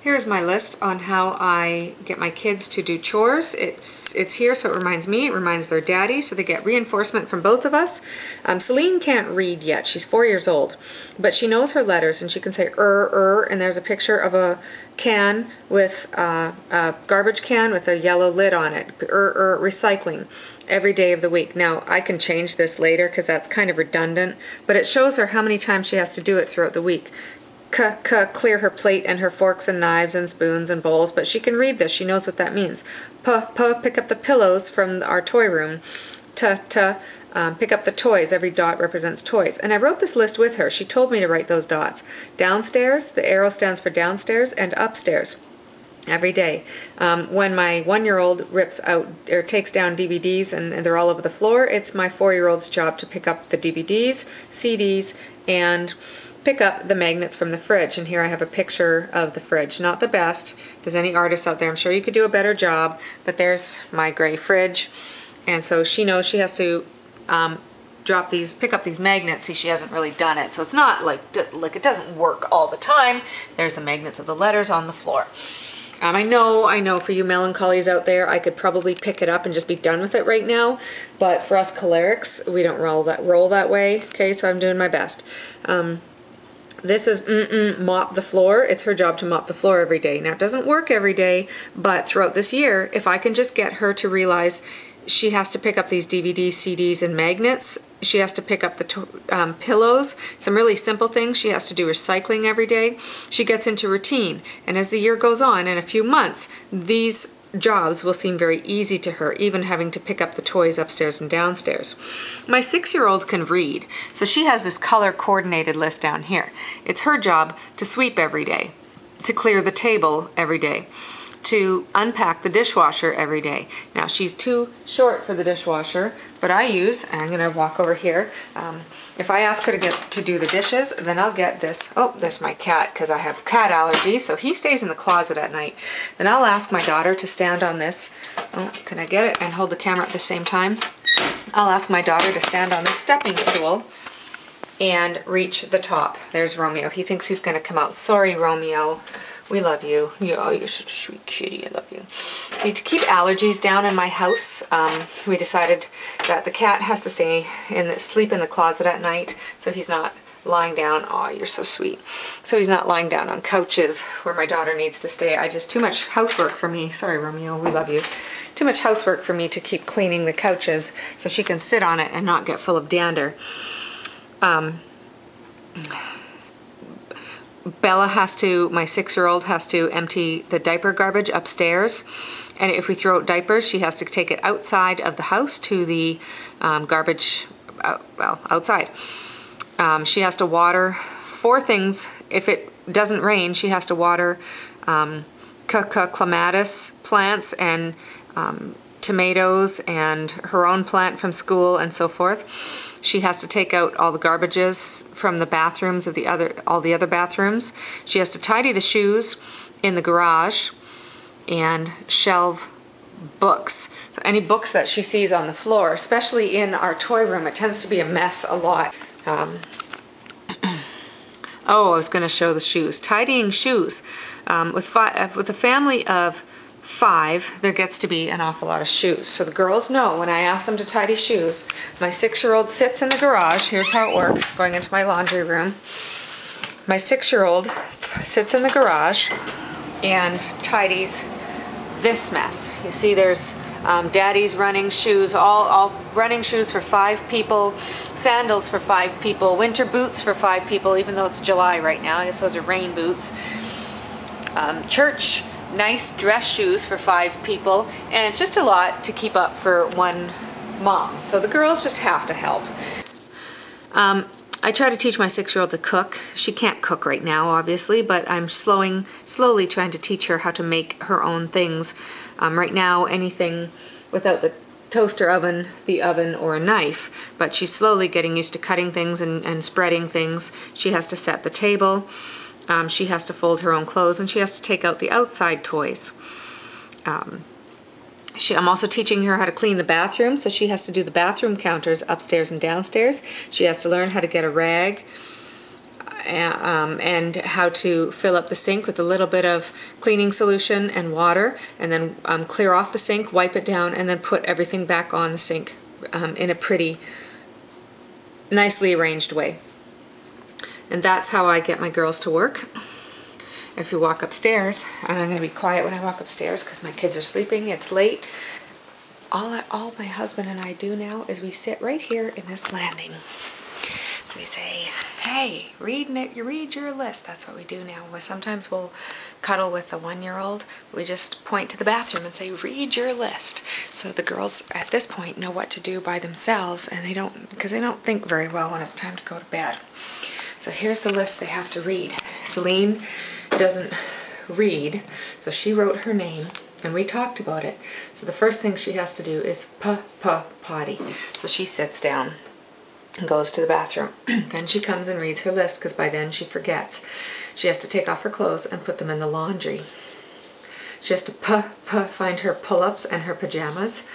Here's my list on how I get my kids to do chores. It's here so it reminds me, it reminds their daddy, so they get reinforcement from both of us. Celine can't read yet, she's 4 years old, but she knows her letters and she can say and there's a picture of a can with a garbage can with a yellow lid on it, recycling, every day of the week. Now I can change this later because that's kind of redundant, but it shows her how many times she has to do it throughout the week. Clear her plate and her forks and knives and spoons and bowls, but she can read this. She knows what that means. Pick up the pillows from our toy room. Pick up the toys. Every dot represents toys. And I wrote this list with her. She told me to write those dots. Downstairs, the arrow stands for downstairs, and upstairs. Every day. When my 1-year-old rips out or takes down DVDs and they're all over the floor, it's my 4-year-old's job to pick up the DVDs, CDs, and pick up the magnets from the fridge. And here I have a picture of the fridge. Not the best. If there's any artists out there, I'm sure you could do a better job, but there's my gray fridge. And so she knows she has to pick up these magnets. See, she hasn't really done it, so it's not like it doesn't work all the time. There's the magnets of the letters on the floor. I know for you melancholies out there, I could probably pick it up and just be done with it right now, but for us cholerics, we don't roll that way. Okay, so I'm doing my best. This is mop the floor. It's her job to mop the floor every day. Now, it doesn't work every day, but throughout this year, if I can just get her to realize she has to pick up these DVDs, CDs, and magnets, she has to pick up the pillows, some really simple things. She has to do recycling every day. She gets into routine, and as the year goes on, in a few months, these jobs will seem very easy to her, even having to pick up the toys upstairs and downstairs. My 6-year-old can read, so she has this color coordinated list down here. It's her job to sweep every day, to clear the table every day, to unpack the dishwasher every day. Now, she's too short for the dishwasher, but I'm going to walk over here. If I ask her to do the dishes, then I'll get this. Oh, there's my cat, because I have cat allergies, so he stays in the closet at night. Then I'll ask my daughter to stand on this. Oh, can I get it and hold the camera at the same time? I'll ask my daughter to stand on this stepping stool and reach the top. There's Romeo. He thinks he's going to come out. Sorry, Romeo. We love you. You're such a sweet kitty. I love you. See, to keep allergies down in my house, we decided that the cat has to sleep in the closet at night, so he's not lying down. Oh, you're so sweet. So he's not lying down on couches where my daughter needs to stay. Too much housework for me. Sorry, Romeo. We love you. Too much housework for me to keep cleaning the couches so she can sit on it and not get full of dander. Bella my 6-year-old has to empty the diaper garbage upstairs, and if we throw out diapers, she has to take it outside of the house to the garbage, outside. She has to water 4 things. If it doesn't rain, she has to water clematis plants and tomatoes and her own plant from school and so forth. She has to take out all the garbages from the bathrooms of all the other bathrooms. She has to tidy the shoes in the garage and shelve books. So any books that she sees on the floor, especially in our toy room, it tends to be a mess a lot. Oh, I was going to show the shoes. Tidying shoes. With a family of 5, there gets to be an awful lot of shoes. So the girls know when I ask them to tidy shoes, my 6-year-old sits in the garage. Here's how it works, going into my laundry room. My 6-year-old sits in the garage and tidies this mess. You see there's daddy's running shoes, all running shoes for 5 people, sandals for 5 people, winter boots for 5 people, even though it's July right now. I guess those are rain boots. Church nice dress shoes for 5 people, and it's just a lot to keep up for one mom. So the girls just have to help. I try to teach my 6-year-old to cook. She can't cook right now, obviously, but I'm slowly trying to teach her how to make her own things. Right now, anything without the toaster oven, the oven, or a knife, but she's slowly getting used to cutting things and spreading things. She has to set the table. She has to fold her own clothes, and she has to take out the outside toys. I'm also teaching her how to clean the bathroom, so she has to do the bathroom counters upstairs and downstairs. She has to learn how to get a rag and how to fill up the sink with a little bit of cleaning solution and water, and then clear off the sink, wipe it down, and then put everything back on the sink in a pretty nicely arranged way. And that's how I get my girls to work. If you walk upstairs, and I'm going to be quiet when I walk upstairs because my kids are sleeping, it's late. All my husband and I do now is we sit right here in this landing. So we say, hey, read your list. That's what we do now. Sometimes we'll cuddle with the 1-year-old. We just point to the bathroom and say, read your list. So the girls at this point know what to do by themselves, and because they don't think very well when it's time to go to bed. So here's the list they have to read. Celine doesn't read, so she wrote her name, and we talked about it. So the first thing she has to do is potty. So she sits down and goes to the bathroom. Then she comes and reads her list, because by then she forgets. She has to take off her clothes and put them in the laundry. She has to find her pull-ups and her pajamas.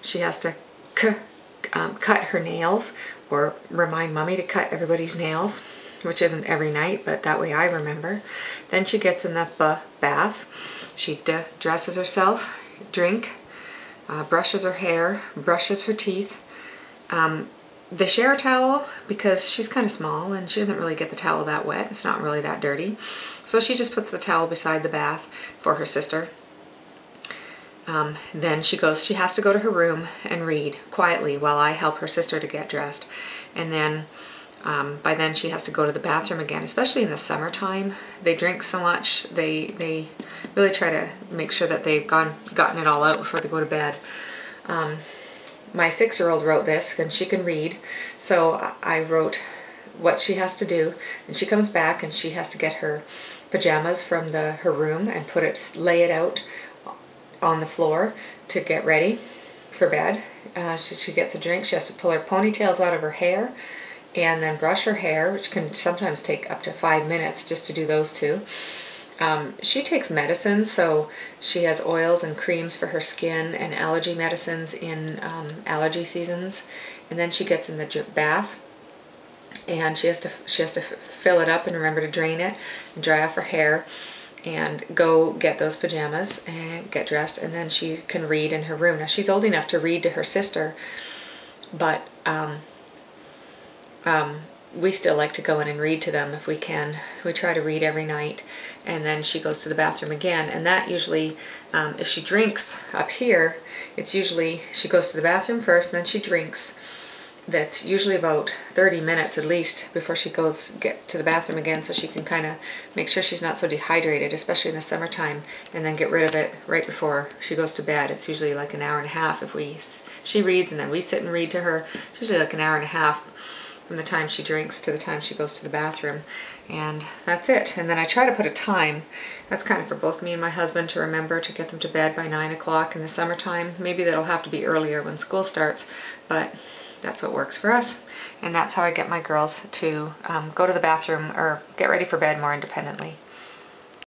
She has to cut her nails, or remind Mommy to cut everybody's nails, which isn't every night, but that way I remember. Then she gets in the bath. She dresses herself, brushes her hair, brushes her teeth. They share a towel because she's kind of small and she doesn't really get the towel that wet. It's not really that dirty. So she just puts the towel beside the bath for her sister. Then she has to go to her room and read quietly while I help her sister to get dressed. And then by then she has to go to the bathroom again, especially in the summertime. They drink so much, they really try to make sure that they've gotten it all out before they go to bed. My 6-year-old wrote this, and she can read, so I wrote what she has to do, and she comes back and she has to get her pajamas from her room and lay it out on the floor to get ready for bed. She gets a drink. She has to pull her ponytails out of her hair and then brush her hair, which can sometimes take up to 5 minutes just to do those two. She takes medicine, so she has oils and creams for her skin and allergy medicines in allergy seasons. And then she gets in the bath, and she has to fill it up and remember to drain it and dry off her hair and go get those pajamas and get dressed, and then she can read in her room. Now she's old enough to read to her sister, but we still like to go in and read to them if we can. We try to read every night, and then she goes to the bathroom again. And that usually, if she drinks up here, it's usually she goes to the bathroom first and then she drinks. That's usually about 30 minutes at least before she get to the bathroom again, so she can kind of make sure she's not so dehydrated, especially in the summertime, and then get rid of it right before she goes to bed. It's usually like an hour and a half if she reads and then we sit and read to her. It's usually like an hour and a half from the time she drinks to the time she goes to the bathroom, and that's it. And then I try to put a time. That's kind of for both me and my husband to remember to get them to bed by 9 o'clock in the summertime. Maybe that'll have to be earlier when school starts, but that's what works for us. And that's how I get my girls to go to the bathroom or get ready for bed more independently.